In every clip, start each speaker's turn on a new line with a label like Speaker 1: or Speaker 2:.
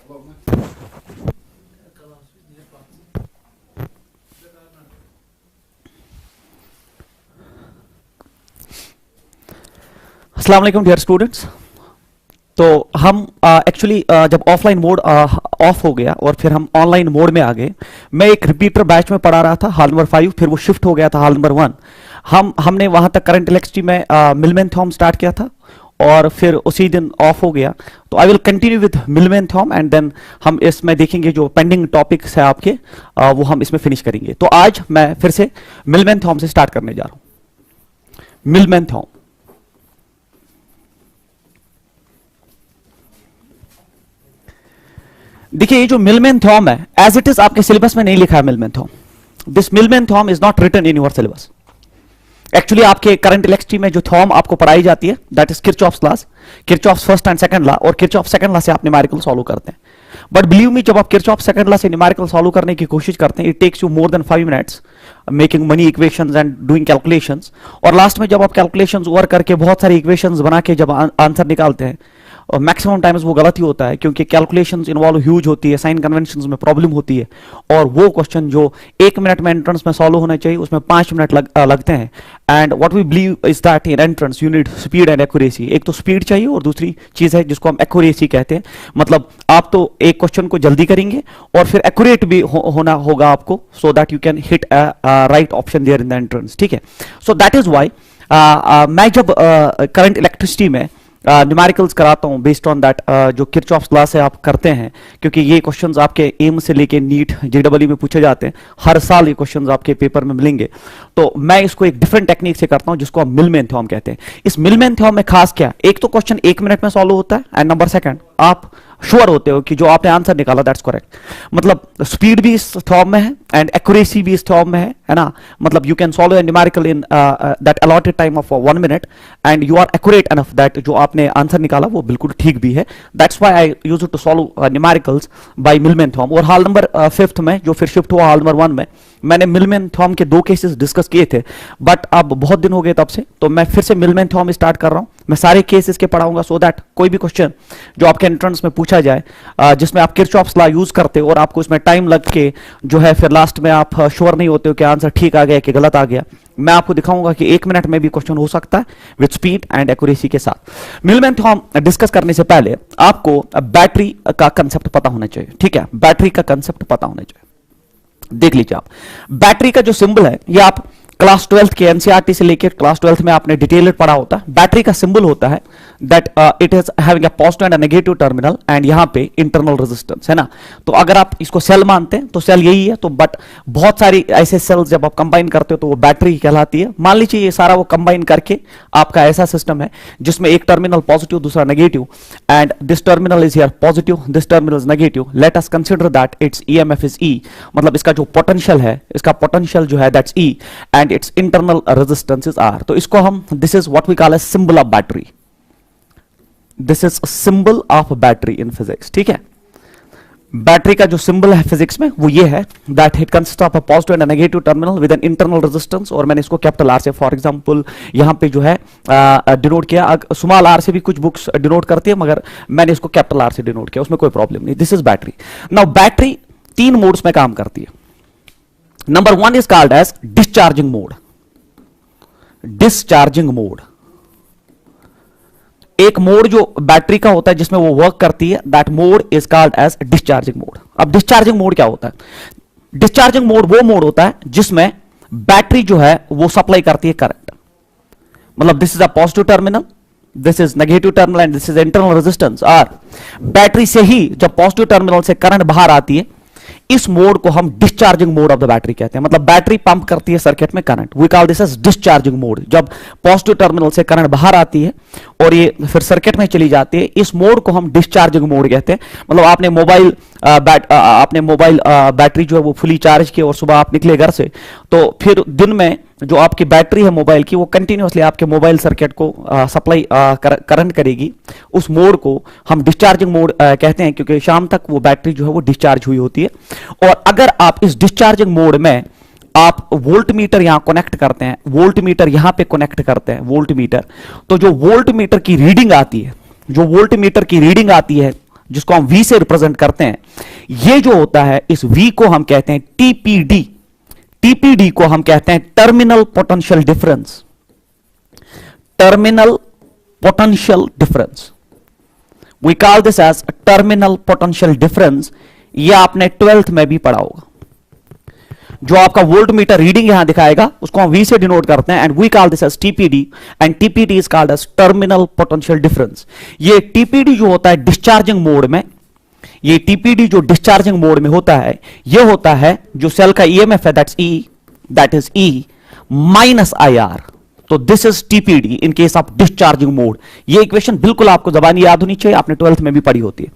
Speaker 1: अस्सलाम वालेकुम dear students. तो हम एक्चुअली जब ऑफलाइन मोड ऑफ हो गया और फिर हम ऑनलाइन मोड में आ गए, मैं एक रिपीटर बैच में पढ़ा रहा था हाल नंबर 5, फिर वो शिफ्ट हो गया था हाल नंबर 1। हमने वहां तक करंट इलेक्ट्रिसिटी में मिलमैन थॉर्म स्टार्ट किया था और फिर उसी दिन ऑफ हो गया। तो I will continue with Millman theorem and then हम इसमें देखेंगे जो पेंडिंग टॉपिक्स है आपके, वो हम इसमें फिनिश करेंगे। तो आज मैं फिर से मिलमैन थॉर्म से स्टार्ट करने जा रहा हूं। मिलमैन थॉर्म, देखिए ये जो मिलमैन थॉर्म है एज इट इज आपके सिलेबस में नहीं लिखा है Millman theorem. This Millman theorem is not written in your syllabus. Actually आपके करंट इलेक्ट्रिसिटी में जो थॉर्म आपको पढ़ाई जाती है that is Kirchhoff's laws, Kirchhoff's first and second law, और किरचॉफ सेकंड लॉ से आप न्यूमेरिकल सॉल्व करते हैं। बट बिलीव मी, जब आप किरचॉफ सेकंड लॉ से न्यूमेरिकल सॉल्व करने की कोशिश करते हैं, it takes you more than 5 minutes making many equations and doing calculations, और लास्ट में जब आप कैलकुलेशंस वर्क करके बहुत सारी इक्वेशंस बना के जब आंसर निकालते हैं, और मैक्सिमम टाइम्स वो गलत ही होता है क्योंकि कैलकुलेशंस इन्वॉल्व ह्यूज होती है, साइन कन्वेंशंस में प्रॉब्लम होती है, और वो क्वेश्चन जो 1 मिनट में एंट्रेंस में सॉल्व होना चाहिए उसमें 5 मिनट लगते हैं। And what we believe is that in entrance you need speed and accuracy. एक तो स्पीड चाहिए और दूसरी चीज है जिसको हम एक्यूरेसी कहते हैं। मतलब आप तो एक क्वेश्चन को जल्दी करेंगे और फिर एक्यूरेट भी होना होगा आपको, so that you can hit right option there in the entrance. ठीक है, सो दैट इज वाई मैं जब करंट इलेक्ट्रिसिटी में न्यूमेरिकल्स कराता हूं बेस्ड ऑन दैट जो किरचॉफ्स लॉ से आप करते हैं, क्योंकि ये क्वेश्चंस आपके एम से लेके नीट जेडब्ल्यू में पूछे जाते हैं, हर साल ये क्वेश्चंस आपके पेपर में मिलेंगे। तो मैं इसको एक डिफरेंट टेक्निक से करता हूं जिसको हम मिलमैन थ्योरम कहते हैं। इस मिलमैन थ्योरम में खास क्या, एक तो क्वेश्चन 1 मिनट में सॉल्व होता है, एंड नंबर सेकंड आप श्योर होते हो कि जो आपने आंसर निकाला दैट्स करेक्ट। मतलब स्पीड भी इस थ्योरम में है एंड एक्यूरेसी भी इस थ्योरम में है ना। मतलब you can solve a numerical in that allotted time of 1 minute and you are accurate enough that जो आपने आंसर निकाला वो बिल्कुल ठीक भी है। That's why I use to solve numericals by Millman theorem. और हाल नंबर 5 में जो फिर शिफ्ट हुआ हाल नंबर 1 में, मैंने मिलमैन थ्योरम के 2 केसेस डिस्कस किए थे, बट अब बहुत दिन हो गए तब से, तो मैं फिर से मिलमैन थ्योरम स्टार्ट कर रहा हूं। मैं सारे केसेस के पढ़ाऊंगा सो दैट कोई भी क्वेश्चन जो आपके एंट्रेंस में पूछा जाए जिसमें आप किरचॉफ्स लॉ यूज करते हो और आपको इसमें टाइम लग के जो है फिर लास्ट में आप श्योर नहीं होते हो कि आंसर ठीक आ गया कि गलत आ गया, मैं आपको दिखाऊंगा कि 1 मिनट में भी क्वेश्चन हो सकता है विद स्पीड एंड एक्यूरेसी के साथ। मिलमैन थ्योरम डिस्कस करने से पहले आपको बैटरी का कंसेप्ट पता होना चाहिए। ठीक है, बैटरी का कंसेप्ट पता होना चाहिए। देख लीजिए आप, बैटरी का जो सिंबल है ये आप क्लास 12 के एनसीईआरटी से लेकर क्लास 12 में आपने डिटेल्ड पढ़ा होता है। बैटरी का सिंबल होता है that it is having a positive and a negative terminal and यहां पे इंटरनल रेजिस्टेंस है ना। तो अगर आप इसको सेल मानते हैं तो सेल यही है, तो बट बहुत सारी ऐसे सेल्स जब आप कंबाइन करते हो तो वो बैटरी कहलाती है। मान लीजिए ये सारा वो कंबाइन करके आपका ऐसा सिस्टम है जिसमें एक टर्मिनल पॉजिटिव दूसरा negative, and this terminal is here positive, this terminal is negative. Let us consider that its EMF is E, मतलब इसका जो पोटेंशियल है, इसका पोटेंशियल जो है that's E and its internal resistance is R। तो इसको हम, this is what we call as symbol of battery। This is a symbol of battery in physics। ठीक है, बैटरी का जो सिंबल है फिजिक्स में वो ये है that it consist of a positive and a negative terminal with an internal resistance, और मैंने इसको कैपिटल आर से फॉर एग्जांपल यहां पे जो है डिनोट किया। स्मॉल आर से भी कुछ बुक्स डिनोट करती है, मगर मैंने इसको कैपिटल आर से डिनोट किया, उसमें कोई प्रॉब्लम नहीं। This is battery. Now battery 3 modes में काम करती है। Number 1 is called as discharging mode। Discharging mode एक मोड जो बैटरी का होता है जिसमें वो वर्क करती है, that mode is called as discharging mode. अब डिस्चार्जिंग मोड क्या होता है? डिस्चार्जिंग मोड वो मोड होता है जिसमें बैटरी जो है वो सप्लाई करती है करंट। मतलब this is a positive terminal, this is negative terminal and this is internal resistance. और बैटरी से ही जब पॉजिटिव टर्मिनल से करंट बाहर आती है, इस मोड को हम discharging mode of the battery कहते हैं। मतलब बैटरी पंप करती है सर्किट में current, we call this as discharging mode. जब पॉजिटिव टर्मिनल से करंट बाहर आती है और ये फिर सर्किट में चली जाती है, इस मोड को हम डिस्चार्जिंग मोड कहते हैं। मतलब आपने मोबाइल बैटरी जो है वो फुली चार्ज की और सुबह आप निकले घर से, तो फिर दिन में जो आपकी बैटरी है मोबाइल की वो कंटिन्यूअसली आपके मोबाइल सर्किट को सप्लाई करंट करेगी। उस मोड को हम डिस्चार्जिंग मोड कहते हैं, क्योंकि शाम तक वो बैटरी जो है वो डिस्चार्ज हुई होती है। और अगर आप इस डिस्चार्जिंग मोड में आप वोल्ट मीटर यहां कनेक्ट करते हैं, वोल्ट मीटर यहां पे कनेक्ट करते हैं वोल्ट मीटर, तो जो वोल्ट मीटर की रीडिंग आती है, जो वोल्ट मीटर की रीडिंग आती है जिसको हम V से रिप्रेजेंट करते हैं, ये जो होता है इस V को हम कहते हैं TPD। TPD को हम कहते हैं terminal potential difference. Terminal potential difference, we call this as terminal potential difference. ये आपने 12th में भी पढ़ा होगा। जो आपका वोल्ट मीटर रीडिंग यहां दिखाएगा उसको हम V से डिनोट करते हैं, and we call this as TPD, and TPD is called as terminal potential difference. ये TPD जो होता है डिस्चार्जिंग मोड में, ये TPD जो डिस्चार्जिंग मोड में होता है, ये होता है जो सेल का EMF है, that is E minus IR। तो this is TPD in case of discharging mode. ये इक्वेशन बिल्कुल आपको जबानी याद होनी चाहिए, आपने 12th में भी पढ़ी होती है।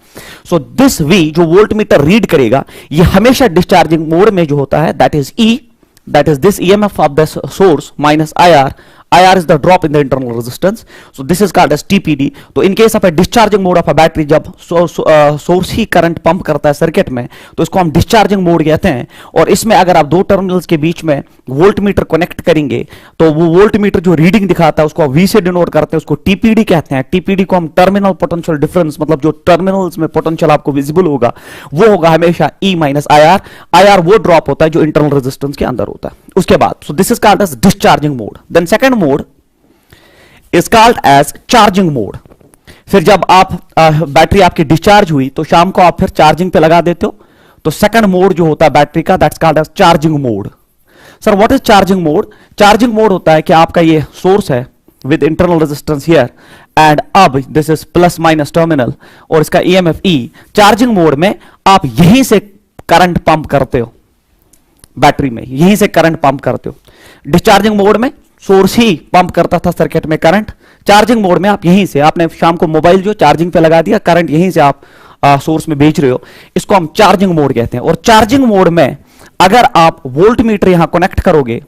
Speaker 1: सो दिस V जो वोल्ट मीटर रीड करेगा, ये हमेशा डिस्चार्जिंग मोड में जो होता है, that is E, that is this EMF of the source minus IR। IR is the drop in the internal resistance, so this is called as TPD। तो in case of a discharging mode of a battery, जब source ही current pump करता है circuit में, तो इसको हम discharging mode कहते हैं। और इसमें अगर आप दो टर्मिनल्स के बीच में वोल्ट मीटर कनेक्ट करेंगे, तो वो वोल्ट मीटर जो रीडिंग दिखाता है उसको V से डिनोट करते हैं, उसको TPD कहते हैं। TPD को हम टर्मिनल पोटेंशियल डिफरेंस, मतलब जो टर्मिनल्स में पोटेंशियल आपको विजिबल होगा वो होगा हमेशा E माइनस IR। IR वो ड्रॉप होता है जो इंटरनल रेजिस्टेंस के अंदर होता है। उसके बाद so this is called as discharging mode. Then second mode is called as charging mode. फिर जब आप बैटरी आपकी डिस्चार्ज हुई तो शाम को आप फिर चार्जिंग पे लगा देते हो, तो सेकंड मोड जो होता है बैटरी का, that's called as charging mode. Sir what is charging mode? Charging mode होता है कि आपका ये सोर्स है with internal resistance here, and अब this is plus minus terminal और इसका EMF E। चार्जिंग मोड में आप यहीं से करंट पंप करते हो, बैटरी में यहीं से करंट पंप करते हो। डिस्चार्जिंग मोड में सोर्स ही पंप करता था सर्किट में करंट। चार्जिंग मोड में आप यहीं से, आपने शाम को मोबाइल जो चार्जिंग पे लगा दिया, करंट यहीं से आप सोर्स में भेज रहे हो, इसको हम चार्जिंग मोड कहते हैं। और चार्जिंग मोड में अगर आप वोल्ट मीटर यहां कनेक्ट करोगे,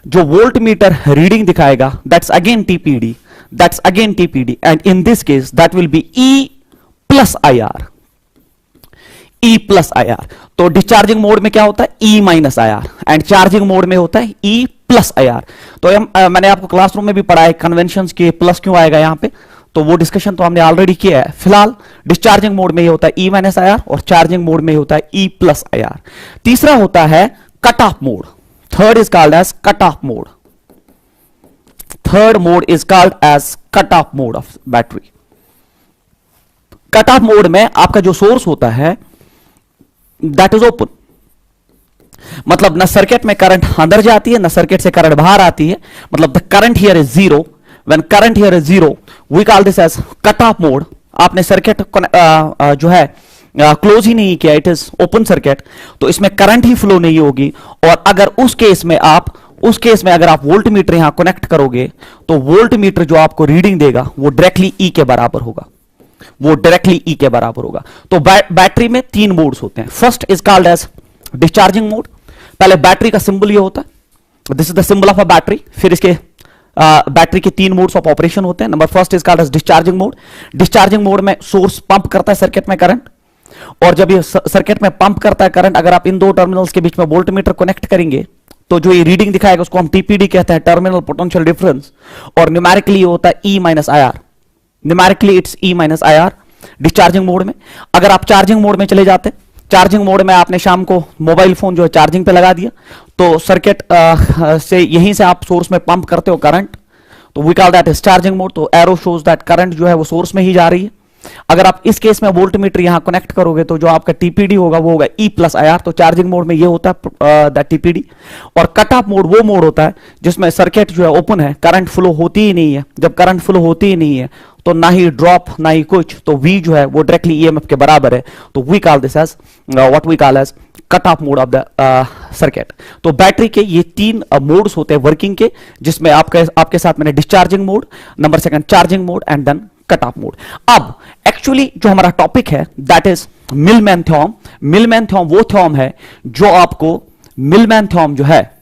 Speaker 1: जो वोल्ट मीटर रीडिंग दिखाएगा that's again TPD, and in this case that will be E plus IR। E plus IR। तो डिस्चार्जिंग मोड में क्या होता है? E minus IR, and charging mode में होता है E प्लस IR। तो मैंने आपको क्लासरूम में भी पढ़ा है कन्वेंशंस के प्लस क्यों आएगा यहां पे, तो वो डिस्कशन तो हमने ऑलरेडी किया है। फिलहाल डिस्चार्जिंग मोड में ये होता है E माइनस IR, और चार्जिंग मोड में होता है E प्लस IR। तीसरा होता है cut off mode. Third is called as cut off mode. Third mode is called as cut off mode of battery. Cut off mode में आपका जो सोर्स होता है दैट इज ओपन, मतलब ना सर्किट में करंट अंदर जाती है ना सर्किट से करंट बाहर आती है, मतलब the current here is zero. When current here is zero we call this as cut off mode. आपने सर्किट जो है क्लोज ही नहीं किया, इट इज ओपन सर्किट, तो इसमें करंट ही फ्लो नहीं होगी। और अगर उस केस में अगर आप वोल्ट मीटर यहां कनेक्ट करोगे, तो वोल्ट मीटर जो आपको रीडिंग देगा वो डायरेक्टली E के बराबर होगा, तो बैटरी में 3 मोड्स होते हैं। First is called as discharging mode. पहले बैटरी का सिंबल ये होता है, this is the symbol of a battery. फिर इसके बैटरी के 3 मोड्स ऑफ ऑपरेशन होते हैं। Number first is called as discharging mode. Discharging mode में सोर्स पंप करता है सर्किट में करंट, और जब ये सर्किट में पंप करता है करंट, अगर आप इन दो टर्मिनल्स के बीच में वोल्ट मीटर कनेक्ट करेंगे, तो जो ये रीडिंग दिखाएगा उसको हम TPD कहते हैं, टर्मिनल पोटेंशियल डिफरेंस, और न्यूमेरिकली होता है E minus IR। Numerically it's E minus IR discharging mode में। अगर आप चार्जिंग मोड में चले जाते, चार्जिंग मोड में आपने शाम को मोबाइल फोन जो है चार्जिंग पे लगा दिया, तो सर्किट से यहीं से आप सोर्स में पंप करते हो करंट, तो we call that is charging mode. तो एरो शोज दैट करंट जो है वो सोर्स में ही जा रही है। अगर आप इस केस में वोल्ट मीटर यहां कनेक्ट करोगे, तो जो आपका TPD होगा वो होगा E प्लस IR। तो चार्जिंग मोड में ये होता है दैट TPD। और कट ऑफ मोड वो मोड होता है जिसमें सर्किट जो है ओपन है, करंट फ्लो होती ही नहीं है। जब करंट फ्लो होती ही नहीं है तो ना ही ड्रॉप ना ही कुछ, तो V जो है वो डायरेक्टली EMF के बराबर है। तो we call this as what we call as cut off mode of the circuit. तो बैटरी के ये 3 मोड्स होते हैं वर्किंग के, जिसमें आपके साथ मैंने discharging mode, number second charging mode, and then cut off mode. अब एक्चुअली जो हमारा टॉपिक है that is Millman theorem. Millman theorem वो थ्योरम है जो आपको मिलमैन थ्योरम जो है,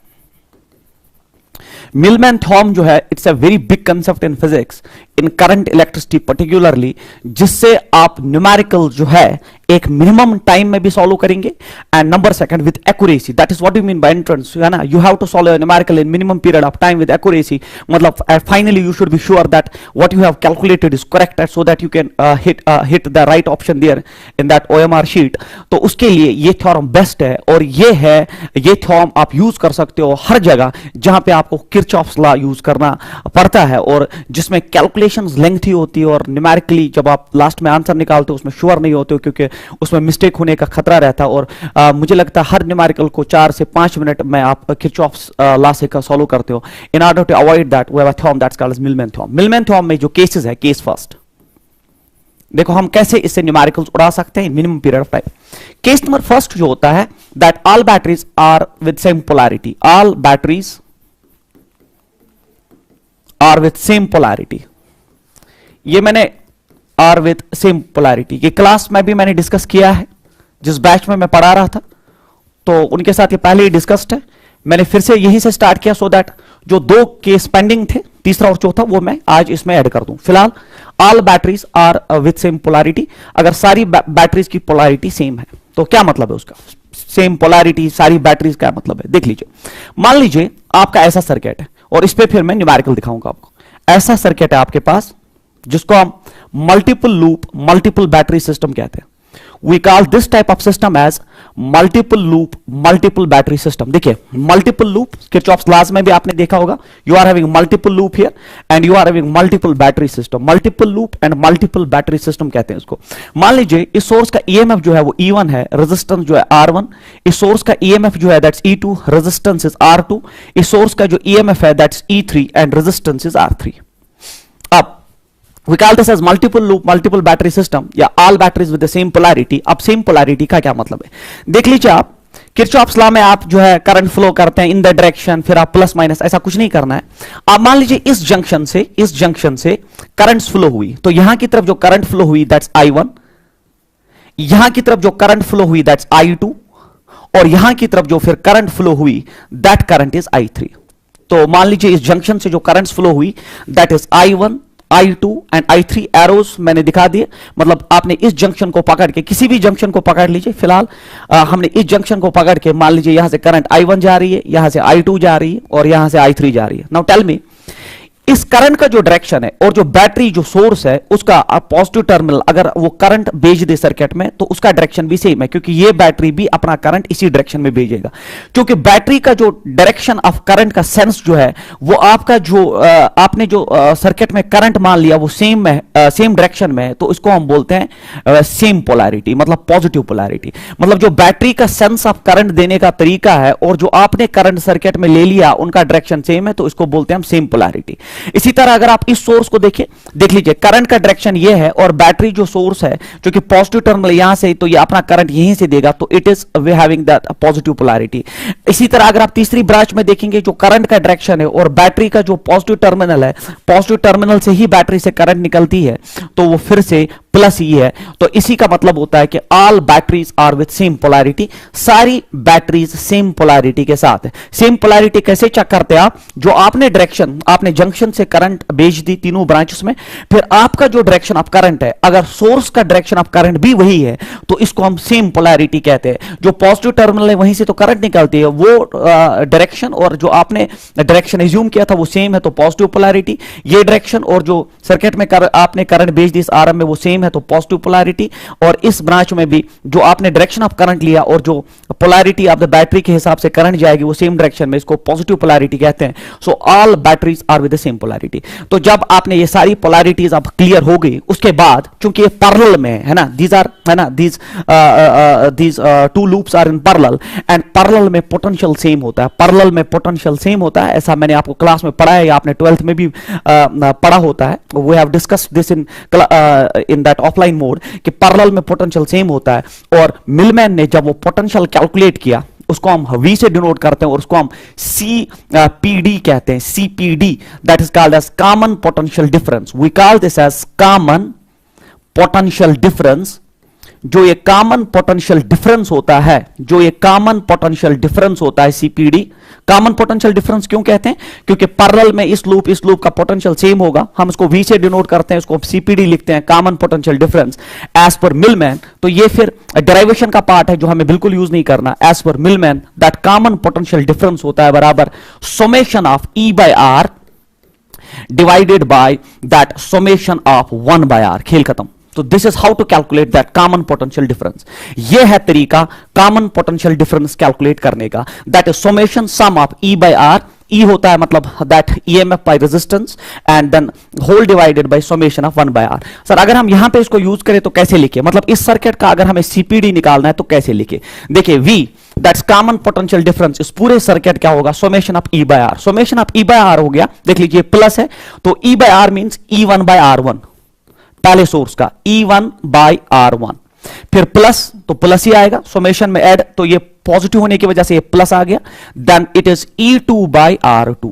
Speaker 1: मिलमैन थ्योरम जो है it's a very big concept in physics, in current electricity particularly, जिससे आप न्यूमेरिकल जो है एक मिनिमम टाइम में भी सॉल्व करेंगे, and number second with accuracy, that is what you mean by entrance, है ना, you have to solve numerical in minimum period of time with accuracy, मतलब finally you should be sure that what you have calculated is correct, so that you can hit the right option there in that OMR sheet. तो उसके लिए ये theorem best है, और ये theorem आप use कर सकते हो हर जगह जहां पे आपको किरचॉफ्स लॉ यूज करना पड़ता है, और जिसमें कैलकुलेशंस लेंथी होती है, और न्यूमेरिकली जब आप लास्ट में आंसर निकालते हो उसमें श्योर नहीं होते हो, क्योंकि उसमें मिस्टेक होने का खतरा रहता है। और मुझे लगता है हर न्यूमेरिकल को 4 से 5 मिनट में आप किरचॉफ्स लॉ से सॉल्व करते हो। In order to avoid that we have a theorem that's called as Millman theorem. Millman theorem में जो केसेस है, केस फर्स्ट, देखो हम कैसे इससे न्यूमेरिकल्स उड़ा सकते हैं minimum period of time. Case number first जो होता है that all batteries are with same polarity, all batteries are with same polarity. ये मैंने आर विद सेम पोलैरिटी ये क्लास में भी मैंने डिस्कस किया है, जिस बैच में मैं पढ़ा रहा था, तो उनके साथ ये पहले ही डिस्कस्ड है। मैंने फिर से यहीं से स्टार्ट किया सो दैट जो 2 केस पेंडिंग थे, तीसरा और चौथा, वो मैं आज इसमें ऐड कर दूं। फिलहाल all batteries are with same polarity, अगर सारी बैटरीज की पोलैरिटी सेम है तो क्या मतलब है उसका, सेम पोलैरिटी सारी बैटरीज का मतलब है, देख लीजिए। मान लीजिए आपका ऐसा सर्किट है, और इस पे फिर मैं न्यूमेरिकल दिखाऊंगा आपको। ऐसा सर्किट है आपके पास जिसको हम multiple loop multiple battery system कहते हैं। We call this type of system as multiple loop multiple battery system। देखिए multiple loop Kirchhoff's laws में भी आपने देखा होगा, you are having multiple loop here and you are having multiple battery system। multiple loop and multiple battery system कहते हैं इसको। मान लीजिए इस सोर्स का EMF जो है वो E1 है, रेजिस्टेंस जो है R1, इस सोर्स का EMF जो है that's E2, resistance is R2, इस सोर्स का जो EMF है that's E3 and resistance is R3। अब we call this as multiple loop multiple battery system या all batteries with the same polarity। अब सेम पोलैरिटी का क्या मतलब है, देख लीजिए आप किरचॉफ्स लॉ में आप जो है करंट फ्लो करते हैं इन द डायरेक्शन, फिर आप प्लस माइनस, ऐसा कुछ नहीं करना है। आप मान लीजिए इस जंक्शन से करंट्स फ्लो हुई, तो यहां की तरफ जो करंट फ्लो हुई दैट्स I1, यहां की तरफ जो करंट फ्लो हुई दैट्स I2, और यहां की तरफ जो फिर करंट फ्लो हुई दैट करंट इज I3। तो मान लीजिए इस जंक्शन से जो करंट्स फ्लो हुई that is I1, I2 and I3 arrows मैंने दिखा दिए। मतलब आपने इस जंक्शन को पकड़ के, किसी भी जंक्शन को पकड़ लीजिए, फिलहाल हमने इस जंक्शन को पकड़ के मान लीजिए यहां से करंट I1 जा रही है, यहां से I2 जा रही है, और यहां से I3 जा रही है। नाउ टेल मी, इस करंट का जो डायरेक्शन है और जो बैटरी जो सोर्स है उसका पॉजिटिव टर्मिनल अगर वो करंट भेज दे सर्किट में तो उसका डायरेक्शन भी सेम है, क्योंकि ये बैटरी भी अपना करंट इसी डायरेक्शन में भेजेगा। क्योंकि बैटरी का जो डायरेक्शन ऑफ करंट का सेंस जो है वो आपका जो आपने जो सर्किट में करंट मान लिया वो सेम डायरेक्शन में है, तो इसको हम बोलते हैं सेम पोलैरिटी, मतलब पॉजिटिव पोलैरिटी। मतलब जो बैटरी का सेंस ऑफ करंट देने का तरीका है और जो आपने करंट सर्किट में ले लिया उनका डायरेक्शन सेम है, तो इसको बोलते हैं हम सेम पोलैरिटी। इसी तरह अगर आप इस सोर्स को देख लीजिए, करंट का डायरेक्शन ये है और बैटरी जो सोर्स है जो कि पॉजिटिव टर्मिनल यहां से, तो ये अपना करंट यहीं से देगा, तो it is way having that positive polarity. इसी तरह अगर आप तीसरी ब्रांच में देखेंगे, जो करंट का डायरेक्शन है और बैटरी का जो पॉजिटिव टर्मिनल है, पॉजिटिव टर्मिनल से ही बैटरी से करंट निकलती है, तो वो फिर से प्लस ही है। तो इसी का मतलब होता है कि all batteries are with same polarity, सारी बैटरीज सेम पोलैरिटी के साथ है। सेम पोलैरिटी कैसे चेक करते हैं आप, जो आपने डायरेक्शन, आपने जंक्शन से करंट भेज दी तीनों ब्रांचेस में, फिर आपका जो डायरेक्शन ऑफ करंट है, अगर सोर्स का डायरेक्शन ऑफ करंट भी वही है तो इसको हम सेम पोलैरिटी कहते हैं। जो पॉजिटिव टर्मिनल है वहीं से तो करंट निकलती है, वो डायरेक्शन और जो आपने डायरेक्शन एज्यूम किया था वो सेम है, तो पॉजिटिव पोलैरिटी। ये डायरेक्शन और जो सर्किट में आपने करंट भेज दी इस आरएम में वो सेम है, तो पॉजिटिव पोलैरिटी। और इस ब्रांच में भी जो आपने डायरेक्शन ऑफ करंट लिया और जो पोलैरिटी ऑफ द बैटरी के हिसाब से करंट जाएगी वो सेम डायरेक्शन में, इसको पॉजिटिव पोलैरिटी कहते हैं। So all batteries are with the same polarity. तो जब आपने ये सारी पोलैरिटीज अब क्लियर हो गई, उसके बाद चूंकि ये पैरेलल में है ना, दीज आर है ना, these two loops are in parallel and parallel में पोटेंशियल सेम होता है, पैरेलल में पोटेंशियल सेम होता है। ऐसा मैंने आपको क्लास में पढ़ा है या आपने 12th में भी पढ़ा होता है। We have discussed this in that offline mode कि पैरेलल में पोटेंशियल सेम होता है। और मिलमैन ने जब वो पोटेंशियल कैलकुलेट किया, उसको हम V से डिनोट करते हैं और उसको हम CPD कहते हैं, CPD, that is called as common potential difference. We call this as common potential difference जो ये कॉमन पोटेंशियल डिफरेंस होता है, जो ये कॉमन पोटेंशियल डिफरेंस होता है सीपीडी, कॉमन पोटेंशियल डिफरेंस क्यों कहते हैं? क्योंकि पैरेलल में इस लूप का पोटेंशियल सेम होगा, हम इसको वी से डिनोट करते हैं, इसको सीपीडी लिखते हैं, कॉमन पोटेंशियल डिफरेंस एज पर मिलमैन। तो ये फिर डेरिवेशन का पार्ट है जो हमें बिल्कुल यूज नहीं करना। एज पर Millman that common potential difference होता है बराबर summation of E by R divided by that summation of 1 by R. खेल खत्म। तो this is how to calculate that common potential difference. यह है तरीका कॉमन पोटेंशियल डिफरेंस कैलकुलेट करने का। That is summation sum of E by R. E होता है मतलब that EMF by resistance and then whole divided by summation of 1 by R. Sir अगर हम यहां पे इसको यूज करें तो कैसे लिखे? मतलब इस सर्किट का अगर हमें सीपीडी निकालना है तो कैसे लिखे? देखिए we that's common potential difference, इस पूरे सर्किट क्या होगा? Summation of E by R. Summation of E by R हो गया, देख लीजिए प्लस है तो E by R means E1 by R1, पहले सोर्स का E1 बाय R1, फिर प्लस तो प्लस ही आएगा, समेशन में ऐड तो ये पॉजिटिव होने की वजह से ये प्लस आ गया, then it is E2 by R2,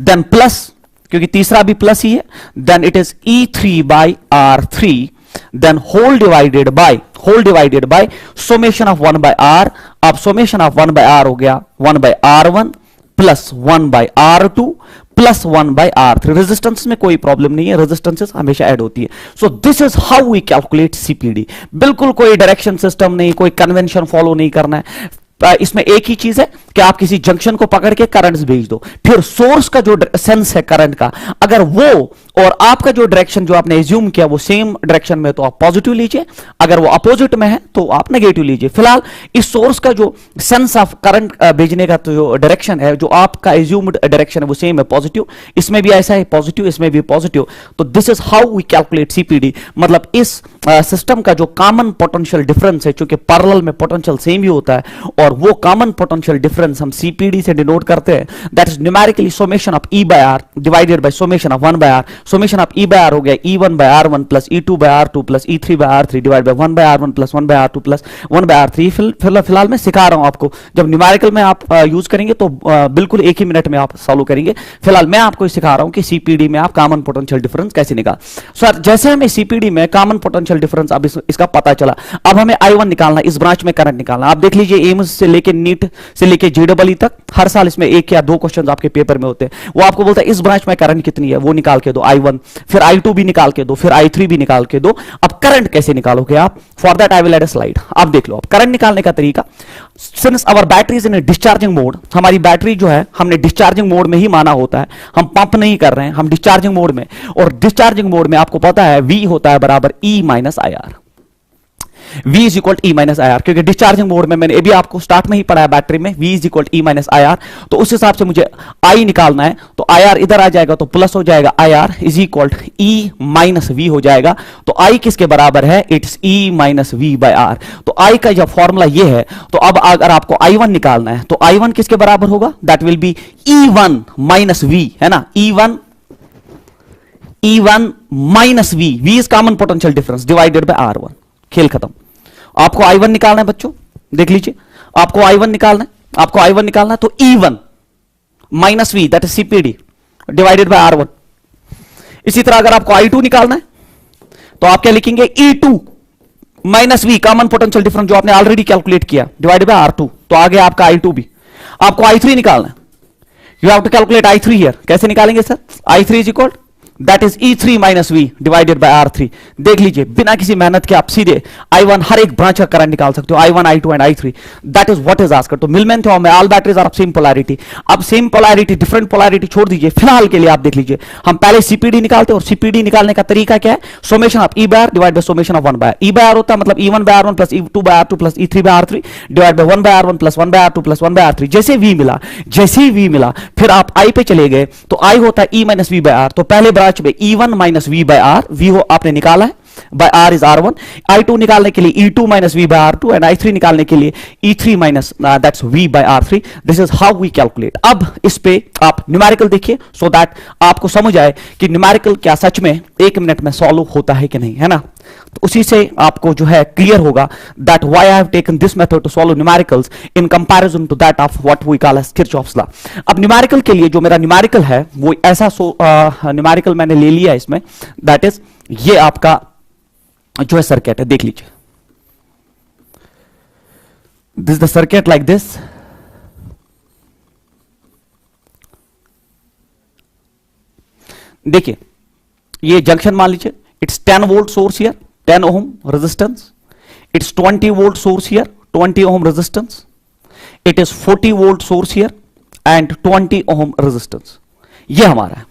Speaker 1: then plus क्योंकि तीसरा भी प्लस ही है, then it is E3 by R3, then whole divided by summation of 1 by R। अब समेशन ऑफ 1 बाय R हो गया 1 by R1 plus 1 by R2 plus 1 by R3। Resistance में कोई प्रॉब्लम नहीं है, रेजिस्टेंसेस हमेशा ऐड होती है। So this is how we calculate CPD. बिल्कुल कोई डायरेक्शन सिस्टम नहीं, कोई कन्वेंशन फॉलो नहीं करना है। इसमें एक ही चीज है कि आप किसी जंक्शन को पकड़ के करंट्स भेज दो, फिर सोर्स का जो सेंस है करंट का, अगर वो और आपका जो डायरेक्शन जो आपने एज्यूम किया वो सेम डायरेक्शन में तो आप पॉजिटिव लीजिए, अगर वो अपोजिट में है तो आप नेगेटिव लीजिए। फिलहाल इस सोर्स का जो सेंस ऑफ करंट भेजने का तो जो डायरेक्शन है, जो आपका एज्यूम्ड डायरेक्शन है वो सेम है पॉजिटिव, इसमें भी ऐसा है पॉजिटिव, इसमें भी पॉजिटिव। तो this is how we calculate CPD. मतलब इस सिस्टम का जो कॉमन पोटेंशियल डिफरेंस है, चूंकि पैरेलल में पोटेंशियल सेम ही होता है और वो कॉमन पोटेंशियल डिफरेंस हम सीपीडी से डिनोट करते हैं, that is numerically summation of E by R divided by summation of 1 by R. Summation of E by R हो गया E1 by R1 plus E2 by R2 plus E3 by R3 divide by 1 by R1 plus 1 by R2 plus 1 by R3। फिलहाल मैं सिखा रहा हूं आपको, जब numerical में आप यूज करेंगे तो बिल्कुल एक ही मिनट में आप सॉल्व करेंगे। फिलहाल मैं आपको सिखा रहा हूं कि सीपीडी में आप कॉमन पोटेंशियल डिफरेंस कैसे निकाल। सर जैसे हमें सीपीडी में कॉमन पोटेंशियल डिफरेंस अब इसका पता चला, अब हमें I1 निकालना, इस ब्रांच में करंट निकालना। आप देख लीजिए एम्स से लेके नीट से लेके JEE तक हर साल इसमें एक या दो क्वेश्चन आपके पेपर में होते हैं। वो आपको बोलता है इस ब्रांच में करंट कितनी है, वो निकाल के दो I1, फिर I2 भी निकाल के दो, फिर I3 भी निकाल के दो। अब करंट कैसे निकालोगे आप? For that I will add a slide. आप देख लो अब करंट निकालने का तरीका। Since our battery is in discharging mode, हमारी बैटरी जो है हमने डिस्चार्जिंग मोड में ही माना होता है, हम पंप नहीं कर रहे हैं, हम डिस्चार्जिंग मोड में। और डिस्चार्जिंग मोड में आपको पता है V होता है बराबर E minus IR। V is equal E minus IR, क्योंकि डिस्चार्जिंग मोड में मैंने अभी आपको स्टार्ट में ही पढ़ाया बैटरी में V is equal E minus IR। तो उस हिसाब से मुझे I निकालना है, तो IR इधर आ जाएगा तो प्लस हो जाएगा, IR is equal E minus V हो जाएगा। तो I किसके बराबर है? It's E minus V by R। तो I का जब फॉर्मूला ये है, तो अब अगर आपको I1 निकालना है तो I1 किसके बराबर होगा? That will be E1 minus V, है ना, E1 minus V। V is common potential difference divided by R1। खेल खत्म। आपको I1 निकालना है बच्चों, देख लीजिए, आपको I1 निकालना है, आपको I1 निकालना है तो E1 minus V that is CPD divided by R1। इसी तरह अगर आपको I2 निकालना है तो आप क्या लिखेंगे? E2 minus V common potential difference जो आपने ऑलरेडी कैलकुलेट किया डिवाइडेड बाय R2। तो आगे आपका I2 भी। आपको I3 निकालना है, you have to calculate I3 here. कैसे निकालेंगे sir? I3 is equal that is E3 minus V divided by R3। देख लीजिए बिना किसी मेहनत के आप सीधे I1 हर एक ब्रांच का करंट निकाल सकते हो, I1 I2 and I3। That is what is asked. तो मिलमैन थ्योरम में all batteries are of same polarity. अब सेम पोलैरिटी डिफरेंट पोलैरिटी छोड़ दीजिए, फिलहाल के लिए आप देख लीजिए, हम पहले सीपीडी निकालते हैं और सीपीडी निकालने का तरीका क्या है? Summation of E by R divide by summation of 1 by R। E by R होता है मतलब E1 by R1 plus E2 by R2 plus E3 by R3 divide by 1 by R1 plus 1 by R2 plus 1 by R3। जैसे V मिला, जैसे ही V मिला फिर आप I पे चले गए तो I होता है E minus V by R। तो पहले ब्रांच में E1 minus V by R, V हो आपने निकाला है, bye R is R1। I2 निकालने के लिए E2 minus V bye R2 and I3 निकालने के लिए E3 minus that's V by R3। This is how we calculate. अब इस पे आप न्यूमेरिकल देखिए सो दैट आपको समझ आए कि न्यूमेरिकल क्या सच में एक मिनट में सॉल्व होता है कि नहीं, है ना। तो उसी से आपको जो है क्लियर होगा that why I have taken this method to solve numericals in comparison to that of what we call as Kirchhoff's law. अब न्यूमेरिकल के लिए जो मेरा न्यूमेरिकल है वो ऐसा न्यूमेरिकल मैंने ले लिया इसमें, दैट इज ये आपका जो है सर्किट है, देख लीजिए this the circuit like this. देखिए ये जंक्शन मान लीजिए, it's 10 volt source here, 10 ohm resistance. It's 20 volt source here, 20 ohm resistance. It is 40 volt source here and 20 ohm resistance. ये हमारा है.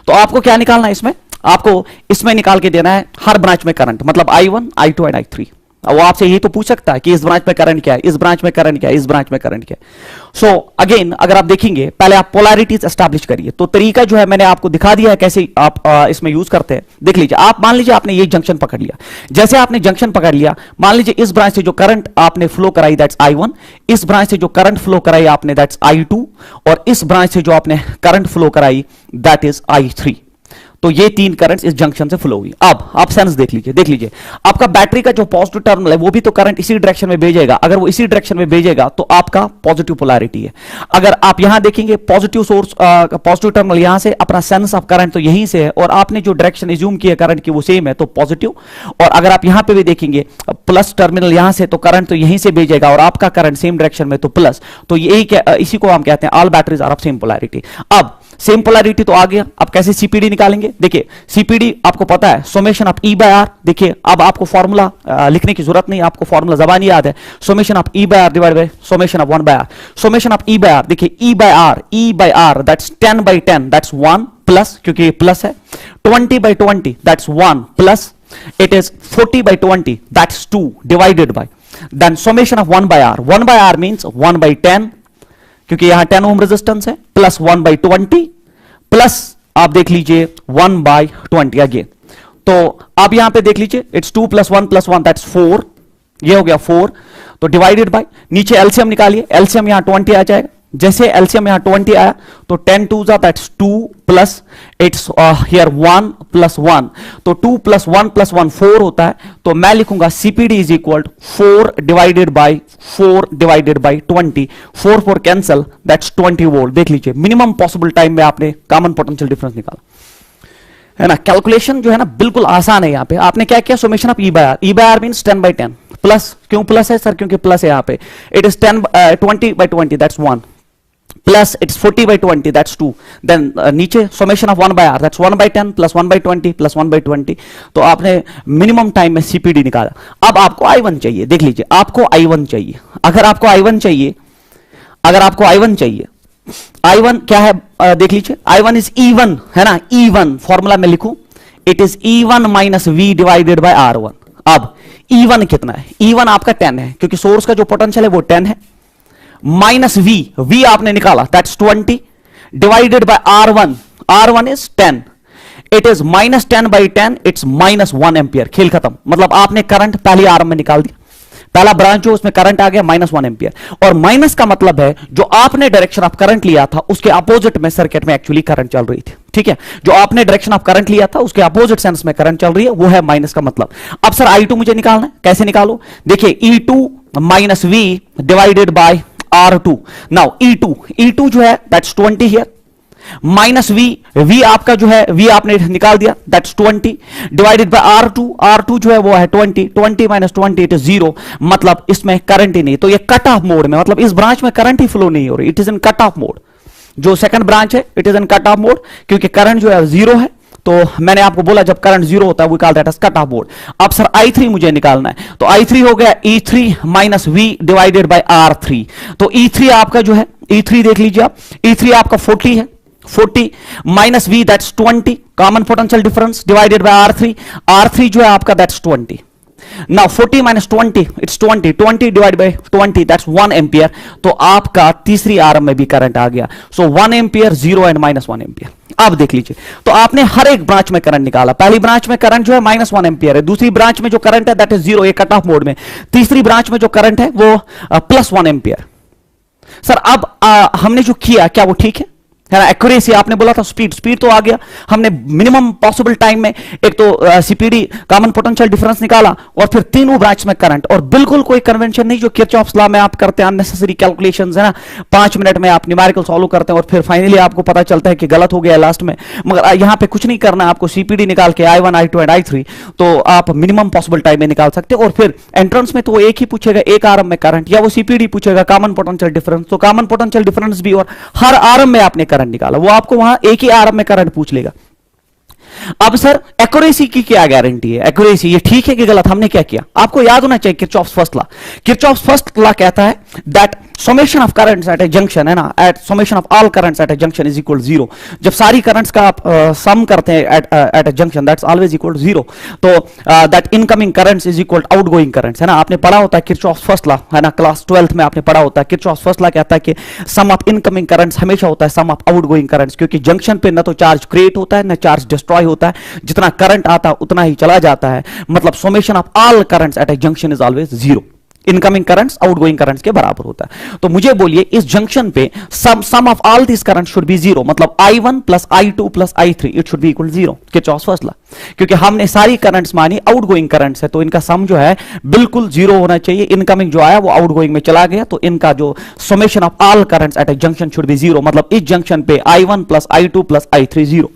Speaker 1: तो आपको क्या निकालना है इसमें? आपको इसमें निकाल के देना है हर ब्रांच में करंट, मतलब I1, I2 एंड I3. वो आपसे यही तो पूछ सकता है कि इस ब्रांच में करंट क्या है, इस ब्रांच में करंट क्या है, इस ब्रांच में करंट क्या है. सो अगेन अगर आप देखेंगे, पहले आप पोलैरिटीज एस्टैब्लिश करिए. तो तरीका जो है मैंने आपको दिखा दिया है कैसे आप इसमें यूज करते हैं. देख लीजिए, आप मान लीजिए आपने ये जंक्शन पकड़ लिया. जैसे आपने जंक्शन पकड़ लिया, मान लीजिए इस ब्रांच से जो करंट आपने फ्लो कराई दैट्स I1, इस ब्रांच से जो करंट फ्लो कराई आपने दैट्स I2, और इस ब्रांच से जो आपने करंट फ्लो कराई दैट इज I3. तो ये तीन करंट्स इस जंक्शन से फ्लो हुई. अब आप सेंस देख लीजिए आपका बैटरी का जो पॉजिटिव टर्मिनल है वो भी तो करंट इसी डायरेक्शन में भेजेगा. अगर वो इसी डायरेक्शन में भेजेगा तो आपका पॉजिटिव पोलैरिटी है. अगर आप यहां देखेंगे पॉजिटिव सोर्स, पॉजिटिव टर्मिनल यहां से, अपना सेंस ऑफ करंट तो यहीं से है, और आपने जो डायरेक्शन एज्यूम किया करंट की वो सेम है, तो पॉजिटिव. और अगर आप यहां पे भी देखेंगे प्लस टर्मिनल यहां से, तो करंट तो यहीं से भेजेगा और आपका करंट सेम डायरेक्शन में, तो प्लस. तो यही इसी को हम कहते हैं all batteries are of same polarity. अब सेम पोलैरिटी तो आ गया, अब कैसे सीपीडी निकालेंगे? देखिए सीपीडी आपको पता है, summation of E by R. देखिए अब आपको फॉर्मूला लिखने की जरूरत नहीं, आपको फॉर्मूला जबानी याद है. Summation of E by R divide by summation of 1 by R. Summation of E by R, देखिए E by R that's 10 by 10 that's 1 plus, क्योंकि ये प्लस है. 20 by 20 that's 1 plus. It is 40 by 20 that's 2 divided by, then summation of 1 by R. 1 by R means 1 by 10, क्योंकि यहां 10 ohm resistance है, plus 1 by 20 plus आप देख लीजिए 1 by 20 again. तो आप यहां पे देख लीजिए इट्स 2 प्लस 1 प्लस 1 दैट्स 4. ये हो गया 4. तो डिवाइडेड बाय, नीचे एलसीएम निकालिए, एलसीएम यहां 20 आ जाएगा. जैसे एलसीएम यहां 20 आया तो 10 2 that's 2 plus it's here 1 plus 1. तो 2 प्लस 1 प्लस 1 4 होता है. तो मैं लिखूंगा CPD is equal 4 divided by 20. 4 4 cancel that's 20 volt. देख लीजिए मिनिमम पॉसिबल टाइम में आपने कॉमन पोटेंशियल डिफरेंस निकाला है ना. कैलकुलेशन जो है ना बिल्कुल आसान है. यहां पे आपने क्या किया, summation of E by R means 10 by 10 plus. क्यों प्लस है सर? क्योंकि प्लस है यहां पे. It is 20 by 20 that's 1 plus it's 40 by 20 that's 2. Then नीचे summation of 1 by R that's 1 by 10 plus 1 by 20 plus 1 by 20. तो आपने मिनिमम टाइम में सीपीडी निकाला. अब आपको I1 चाहिए. देख लीजिए आपको I1 चाहिए. अगर आपको I1 चाहिए, I1 क्या है? देख लीजिए I1 इज E1 है ना. E1 फॉर्मूला में लिखूं, it is E1 minus V divided bye R1. अब E1 कितना है? E1 आपका 10 है, क्योंकि सोर्स का जो पोटेंशियल है वो 10 है, माइनस V आपने निकाला that's 20 divided by R1 is 10. It is minus 10 by 10, it's minus 1 ampere. खेल खत्म. मतलब आपने करंट पहली आरएम में निकाल दिया, पहला ब्रांच जो उसमें करंट आ गया -1 एम्पियर. और माइनस का मतलब है जो आपने डायरेक्शन ऑफ करंट लिया था उसके अपोजिट में सर्किट में एक्चुअली करंट चल रही थी. ठीक है, जो आपने डायरेक्शन ऑफ करंट लिया था उसके अपोजिट सेंस में करंट चल रही है, वो है माइनस का मतलब. अब सर I2 मुझे निकालना है, कैसे निकालो? देखिए E2 minus V divided bye R2. Now E2 जो है दैट्स 20 हियर, माइनस V आपका जो है V आपने निकाल दिया दैट्स 20 डिवाइडेड बाय R2 जो है वो है 20 माइनस 20 इट इज 0. मतलब इसमें करंट ही नहीं. तो ये कट ऑफ मोड में, मतलब इस ब्रांच में करंट ही फ्लो नहीं हो रही. It is in cut off mode. जो सेकंड ब्रांच है it is in cut off mode, क्योंकि करंट जो है 0 है. तो मैंने आपको बोला जब करंट 0 होता है वो call that as cut off mode. अब सर I3 मुझे निकालना है, तो I3 हो गया E3 minus V divided by R3. तो E3 आपका जो है, E3 देख लीजिए आप, E3 आपका 40 है, 40 minus V that's 20 common potential difference divided by R3 जो है आपका that's 20. Now 40 minus 20 it's 20 divide by 20 that's 1 ampere. तो आपका तीसरी आरएम में भी करंट आ गया. सो 1 एम्पियर 0 एंड -1 एम्पियर. अब देख लीजिए, तो आपने हर एक ब्रांच में करंट निकाला. पहली ब्रांच में करंट जो है -1 एम्पियर है, दूसरी ब्रांच में जो करंट है दैट इज 0, ये कट ऑफ मोड में. तीसरी ब्रांच में जो करंट है वो +1 एम्पियर. सर अब हमने जो किया क्या वो ठीक है? है ना। एक्यूरेसी आपने बोला था, स्पीड, स्पीड तो आ गया, हमने मिनिमम पॉसिबल टाइम में एक तो सीपीडी कॉमन पोटेंशियल डिफरेंस निकाला और फिर तीनों ब्रांच में करंट, और बिल्कुल कोई कन्वेंशन नहीं जो किरचॉफ्स लॉ में आप करते हैं अननेसेसरी कैलकुलेशंस, है ना, 5 मिनट में आप न्यूमेरिकल सॉल्व करते हैं और फिर फाइनली आपको पता चलता है कि गलत हो गया लास्ट में। मगर यहां पे कुछ नहीं करना, आपको सीपीडी निकाल के I1 I2 एंड I3 तो आप मिनिमम पॉसिबल टाइम में निकाल सकते हो। और फिर एंट्रेंस में तो वो एक ही पूछेगा, एक आरएम में करंट, या वो सीपीडी पूछेगा कॉमन पोटेंशियल डिफरेंस, तो कॉमन पोटेंशियल डिफरेंस भी और हर आरएम में आपने करंट निकाला, वो आपको वहां एक ही आरएम में करंट पूछ लेगा। अब सर एक्यूरेसी की क्या गारंटी है, एक्यूरेसी ये ठीक है कि गलत, हमने क्या किया, आपको याद होना चाहिए Kirchhoff's first law. Kirchhoff's first law कहता है that summation of currents at a junction, है ना, at summation of all currents at a junction is equal 0। जब सारी करंट्स का आप सम करते हैं at a junction, that's always equal 0। तो that incoming currents is equal outgoing currents, है ना, आपने पढ़ा होता है किरचॉफ्स फर्स्ट लॉ, है ना, क्लास 12th में आपने पढ़ा होता है। किरचॉफ्स फर्स्ट लॉ कहता है कि सम ऑफ इनकमिंग करंट्स हमेशा होता है सम ऑफ आउटगोइंग करंट्स, क्योंकि जंक्शन पे ना तो चार्ज क्रिएट होता है ना चार्ज डिस्ट्रॉय होता है, जितना करंट आता है उतना ही चला जाता है, मतलब summation of all currents at a junction is always 0। Incoming currents outgoing currents के बराबर होता है। तो मुझे बोलिए इस जंक्शन पे sum of all this current should be 0, मतलब I1 plus I2 plus I3 it should be equal 0, Kirchhoff's first law, क्योंकि हमने सारी करंट्स मानी आउटगोइंग करंट्स है, तो इनका सम जो है बिल्कुल 0 होना चाहिए। इनकमिंग जो आया वो आउटगोइंग में चला गया, तो इनका जो summation of all currents at a junction should be 0, मतलब इस जंक्शन पे I1 plus I2 plus I3 0।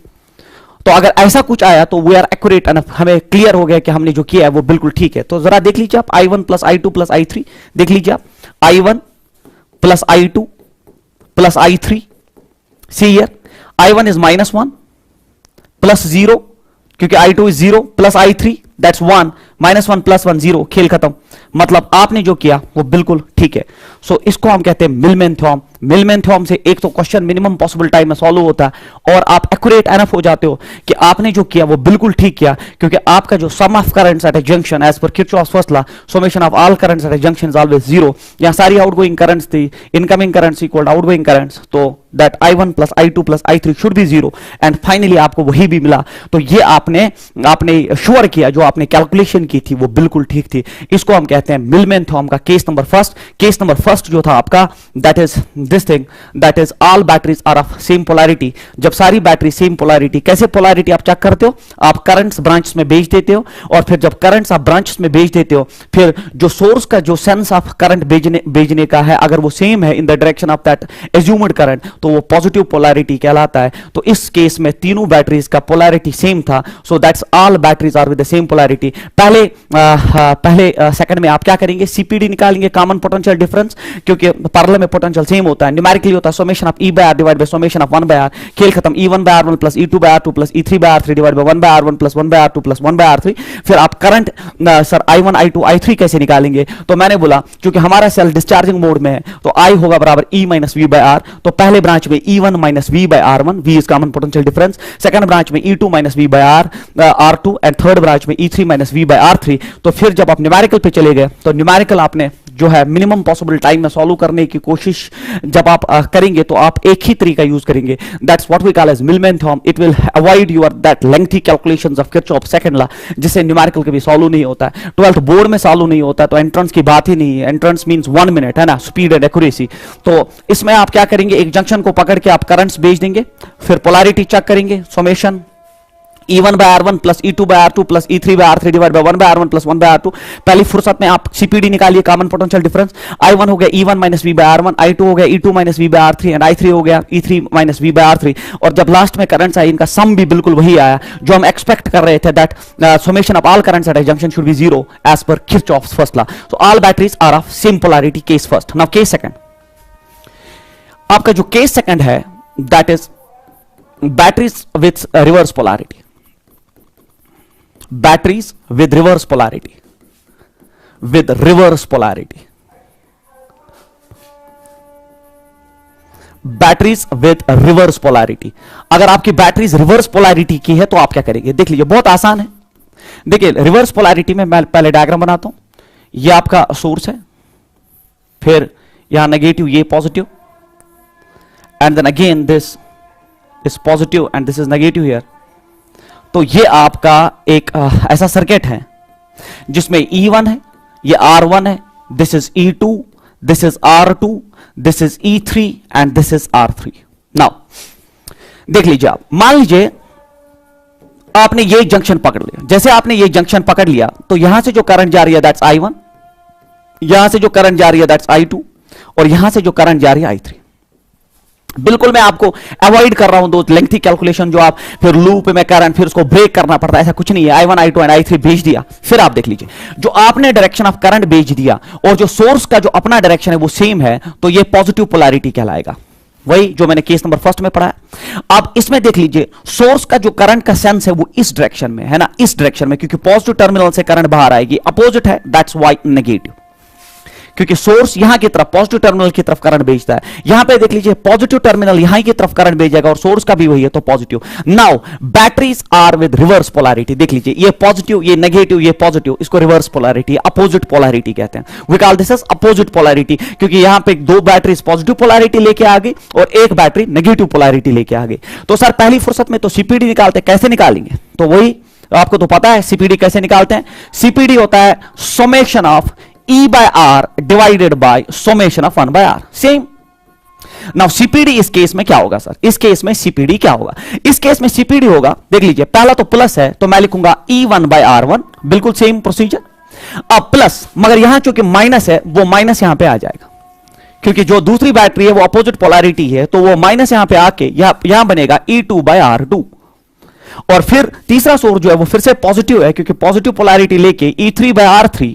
Speaker 1: तो अगर ऐसा कुछ आया तो वी आर एक्यूरेट एनफ, हमें क्लियर हो गया कि हमने जो किया है वो बिल्कुल ठीक है। तो जरा देख लीजिए आप I1 plus I2 plus I3, देख लीजिए आप I1 plus I2 plus I3, see here I1 is -1 plus 0, क्योंकि I2 is 0 plus I3 that's 1, -1 plus 1 0, खेल खत्म। मतलब आपने जो किया वो बिल्कुल ठीक है। सो इसको हम कहते हैं मिलमैन थ्योरम। मिलमैन थ्योरम से एक तो क्वेश्चन मिनिमम पॉसिबल टाइम में सॉल्व होता है और आप एक्यूरेट एनफ हो जाते हो कि आपने जो किया वो बिल्कुल ठीक किया, क्योंकि आपका जो sum of currents at a junction as पर Kirchhoff's first law summation of all currents at a junction is always 0। यहां सारी आउटगोइंग करंट्स थी, incoming currents equal outgoing currents, तो that I1 plus I2 plus I3 should be 0 and finally आपको वही भी मिला। तो ये आपने श्योर किया, जो आपने कैलकुलेशन की थी वो बिल्कुल ठीक थी। इसको हम कहते हैं मिलमैन थ्योरम का case number first. Case number first जो था आपका that is this thing, that is all batteries are of same polarity. जब सारी बैटरी सेम पोलैरिटी, कैसे पोलैरिटी आप चेक करते हो, आप करंट्स ब्रांच में भेज देते हो और फिर जब करंट्स आप ब्रांच में भेज देते हो, फिर जो सोर्स का जो सेंस ऑफ करंट भेजने का है अगर वो सेम है in the direction of that assumed current, तो वो पॉजिटिव पोलैरिटी कहलाता है। तो इस केस में तीनों बैटरीज का पोलैरिटी सेम था, so that's all batteries are with the same polarity. पहले सेकंड में आप क्या करेंगे, सीपीडी निकालेंगे, कॉमन पोटेंशियल डिफरेंस, क्योंकि पैरेलल में पोटेंशियल सेम होता है, न्यूमेरिकली होता है summation of E by R divide by summation of 1 by R, खेल खत्म, E1 by R1 plus E2 by R2 plus E3 by R3 divide by 1 by R1 plus 1 by R2 plus 1 by R3। फिर आप current sir I1 I2 I3 कैसे निकालेंगे, तो मैंने बोला क्योंकि हमारा सेल डिस्चार्जिंग मोड में है तो I होगा बराबर E minus V by R। तो पहले ब्रांच में E1 minus V by R1, V is common potential difference, second branch में E2 minus V by R2 and third branch में E3 minus V by R3। तो फिर जब आप numerical पे चले गए तो न्यूमेरिकल आपने जो है मिनिमम पॉसिबल टाइम में सॉल्व करने की कोशिश जब आप करेंगे तो आप एक ही तरीका यूज करेंगे, that's what we call as Millman theorem. It will avoid your that lengthy calculations of Kirchhoff's second law, जिससे न्यूमेरिकल कभी सॉल्व नहीं होता है, 12th बोर्ड में सॉल्व नहीं होता, तो एंट्रेंस की बात ही नहीं है। एंट्रेंस मींस 1 मिनट, है ना, स्पीड एंड एक्यूरेसी। तो इसमें आप क्या करेंगे, एक जंक्शन को पकड़ के आप करंट्स भेज देंगे, फिर पोलैरिटी चेक करेंगे, summation E1 by R1 plus E2 by R2 plus E3 by R3 divide by 1 by R1 plus 1 by R2। पहली फुर्सत में आप सीपीडी निकालिए, कॉमन पोटेंशियल डिफरेंस। I1 हो गया E1 minus V by R1, I2 हो गया E2 minus V by R3 and I3 हो गया E3 minus V by R3। और जब लास्ट में करंट्स आए इनका सम भी बिल्कुल वही आया जो हम एक्सपेक्ट कर रहे थे, that summation of all currents at a junction should be 0 as पर Kirchhoff's first law. So all batteries are of same polarity, case first. Now case second, आपका जो केस सेकंड है that is batteries with reverse polarity, batteries with reverse polarity, with reverse polarity, batteries with reverse polarity. अगर आपकी batteries reverse polarity की है तो आप क्या करेंगे, देख लीजिए, बहुत आसान है। देखिए रिवर्स पोलैरिटी में मैं पहले डायग्राम बनाता हूं, ये आपका सोर्स है, फिर यहां नेगेटिव, ये positive, and then again this is positive and this is negative here. तो ये आपका एक ऐसा सर्किट है जिसमें E1 है, ये R1 है, this is E2, this is R2, this is E3 and this is R3। Now देख लीजिए, आप मान लीजिए आपने ये जंक्शन पकड़ लिया, जैसे आपने ये जंक्शन पकड़ लिया तो यहां से जो करंट जा रही है दैट्स I1, यहां से जो करंट जा रही है दैट्स I2, और यहां से जो करंट जा रही है I3। बिल्कुल मैं आपको अवॉइड कर रहा हूं दो लेंथी कैलकुलेशन जो आप फिर लूप में करंट फिर उसको ब्रेक करना पड़ता है, ऐसा कुछ नहीं है। I1 I2 एंड I3 भेज दिया, फिर आप देख लीजिए जो आपने डायरेक्शन ऑफ करंट भेज दिया और जो सोर्स का जो अपना डायरेक्शन है वो सेम है, तो ये पॉजिटिव पोलैरिटी कहलाएगा, वही जो मैंने केस नंबर फर्स्ट में पढ़ा है। अब इसमें देख लीजिए सोर्स का जो करंट का सेंस है वो इस डायरेक्शन में है ना, इस डायरेक्शन में, क्योंकि पॉजिटिव टर्मिनल से करंट बाहर आएगी, अपोजिट है दैट्स वाई नेगेटिव, क्योंकि सोर्स यहां की तरफ पॉजिटिव टर्मिनल की तरफ करंट भेजता है। यहां पे देख लीजिए पॉजिटिव टर्मिनल यहां की तरफ करंट भेजेगा और सोर्स का भी वही है तो positive. Now batteries are with reverse polarity, देख लीजिए ये पॉजिटिव ये नेगेटिव ये पॉजिटिव, इसको रिवर्स पोलैरिटी अपोजिट पोलैरिटी कहते हैं। We call this as opposite polarity, क्योंकि यहां पे दो बैटरीज पॉजिटिव पोलैरिटी लेके आ गई और एक बैटरी नेगेटिव पोलैरिटी लेके आ गई। तो सर पहली फुर्सत में तो सीपीडी निकालते, कैसे निकालेंगे? तो वही आपको तो पता है सीपीडी कैसे निकालते हैं। सीपीडी होता है summation of E by R divided by summation of 1 by R, same. Now CPD इस केस में क्या होगा सर? इस केस में सीपीडी क्या होगा? इस केस में सीपीडी होगा, देख लीजिए पहला तो प्लस है तो मैं लिखूंगा E1 by R1, बिल्कुल सेम प्रोसीजर। अब प्लस, मगर यहां चूंकि माइनस है वो माइनस यहां पे आ जाएगा, क्योंकि जो दूसरी बैटरी है वो अपोजिट पोलैरिटी है, तो वो माइनस यहां पे आके यहां बनेगा E2 by R2। और फिर तीसरा सोर्स जो है वो फिर से पॉजिटिव है, क्योंकि पॉजिटिव पोलैरिटी लेके E3 by R3,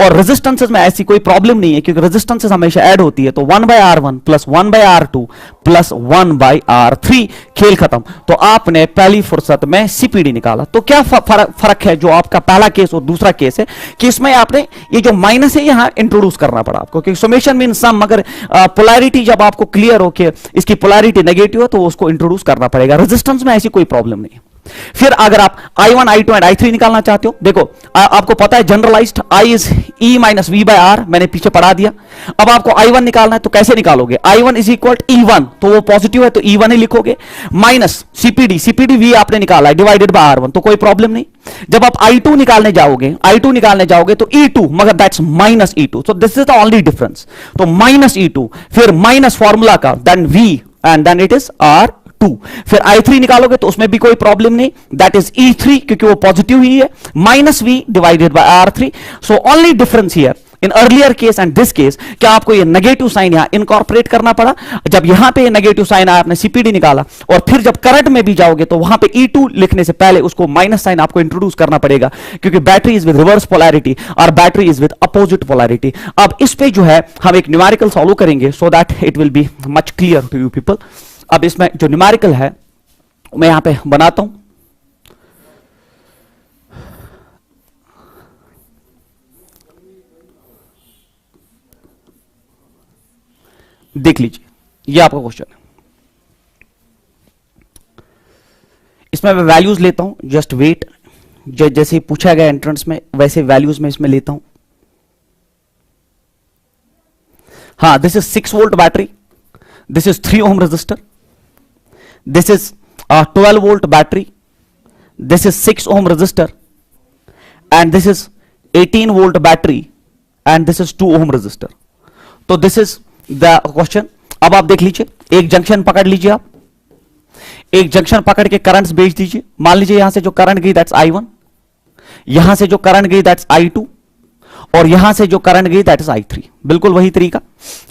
Speaker 1: और रेजिस्टेंसेस में ऐसी कोई प्रॉब्लम नहीं है क्योंकि रेजिस्टेंसेस हमेशा ऐड होती है, तो 1 by R1 plus 1 by R2 plus 1 by R3, खेल खत्म। तो आपने पहली फुर्सत में सीपीडी निकाला। तो क्या फर्क है जो आपका पहला केस और दूसरा केस है कि इसमें आपने ये जो माइनस है यहां इंट्रोड्यूस करना पड़ा आपको, क्योंकि समेशन मीन सम, मगर पोलैरिटी जब आपको क्लियर हो कि इसकी पोलैरिटी नेगेटिव है तो उसको इंट्रोड्यूस करना पड़ेगा। रेजिस्टेंस में ऐसी कोई प्रॉब्लम नहीं है। फिर अगर आप I1 I2 एंड I3 निकालना चाहते हो, देखो आपको पता है generalized I is E minus V by R, मैंने पीछे पढ़ा दिया। अब आपको I1 निकालना है तो कैसे निकालोगे? I1 इज इक्वल E1, तो वो पॉजिटिव है तो E1 ही लिखोगे, माइनस सीपीडी V आपने निकाला है डिवाइडेड बाय R1, तो कोई प्रॉब्लम नहीं। जब आप I2 निकालने जाओगे तो E2, मगर that's minus E2, so this is the only difference. तो माइनस E2, फिर माइनस फॉर्मूला का, then V and then it is R2। फिर I3 निकालोगे तो उसमें भी कोई प्रॉब्लम नहीं, दैट इज E3, क्योंकि वो पॉजिटिव ही है, minus V divided by R3। So only difference here in earlier case and this case, क्या आपको ये नेगेटिव साइन यहां इनकॉर्पोरेट करना पड़ा। जब यहां पे नेगेटिव साइन आया आपने सीपीडी निकाला, और फिर जब करंट में भी जाओगे तो वहां पे E2 लिखने से पहले उसको माइनस साइन आपको इंट्रोड्यूस करना पड़ेगा, क्योंकि battery is with reverse polarity और battery is with opposite polarity. अब इस पे जो है हम एक न्यूमेरिकल सॉल्व करेंगे so that it will be much clear to you people. अब इसमें जो न्यूमेरिकल है मैं यहां पे बनाता हूं। देख लीजिए ये आपका क्वेश्चन है, इसमें मैं वैल्यूज लेता हूं, जस्ट वेट, जैसे पूछा गया एंट्रेंस में वैसे वैल्यूज में इसमें लेता हूं। हाँ, this is 6 volt battery, this is 3 ohm register, this is a 12 volt battery, this is 6 ohm resistor, and this is 18 volt battery, and this is 2 ohm resistor. तो this is the question। अब आप देख लीजिए एक junction पकड़ लीजिए, आप एक जंक्शन पकड़ के करंट्स भेज दीजिए। मान लीजिए यहां से जो करंट गई दैट्स I1, यहां से जो करंट गई दैट्स I2, और यहां से जो करंट गई दैट इज I3, बिल्कुल वही तरीका।